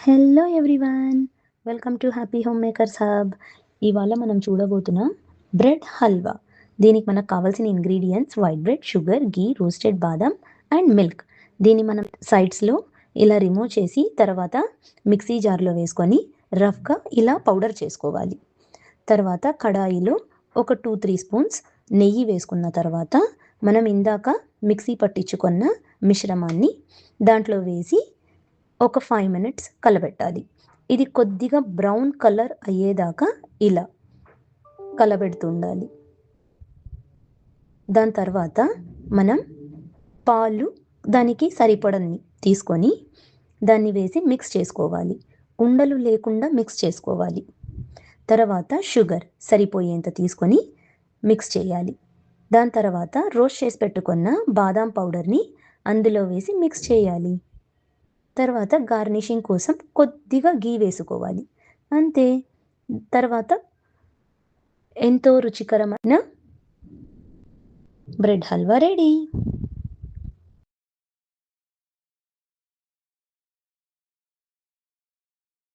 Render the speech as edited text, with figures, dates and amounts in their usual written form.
Hello everyone, welcome to happy home makers hub. ఇవాళ మనం చూడబోతున్నాం బ్రెడ్ హల్వా. దీనికి మనకు కావాల్సిన ఇంగ్రీడియంట్స్ వైట్ బ్రెడ్, షుగర్, గీ, రోస్టెడ్ బాదం అండ్ మిల్క్. దీన్ని మనం సైడ్స్లో ఇలా రిమూవ్ చేసి తర్వాత మిక్సీ జార్లో వేసుకొని రఫ్గా ఇలా పౌడర్ చేసుకోవాలి. తర్వాత కడాయిలో ఒక 2-3 స్పూన్స్ నెయ్యి వేసుకున్న తర్వాత మనం ఇందాక మిక్సీ పట్టించుకున్న మిశ్రమాన్ని దాంట్లో వేసి ఒక 5 మినిట్స్ కలబెట్టాలి. ఇది కొద్దిగా బ్రౌన్ కలర్ అయ్యేదాకా ఇలా కలబెడుతుండాలి. దాని తర్వాత మనం పాలు దానికి సరిపడని తీసుకొని దాన్ని వేసి మిక్స్ చేసుకోవాలి. ఉండలు లేకుండా మిక్స్ చేసుకోవాలి. తర్వాత షుగర్ సరిపోయేంత తీసుకొని మిక్స్ చేయాలి. దాని తర్వాత రోస్ట్ చేసి పెట్టుకున్న బాదాం పౌడర్ని అందులో వేసి మిక్స్ చేయాలి. తర్వాత గార్నిషింగ్ కోసం కొద్దిగా గీ వేసుకోవాలి. అంతే. తర్వాత ఎంతో రుచికరమైన బ్రెడ్ హల్వా రెడీ.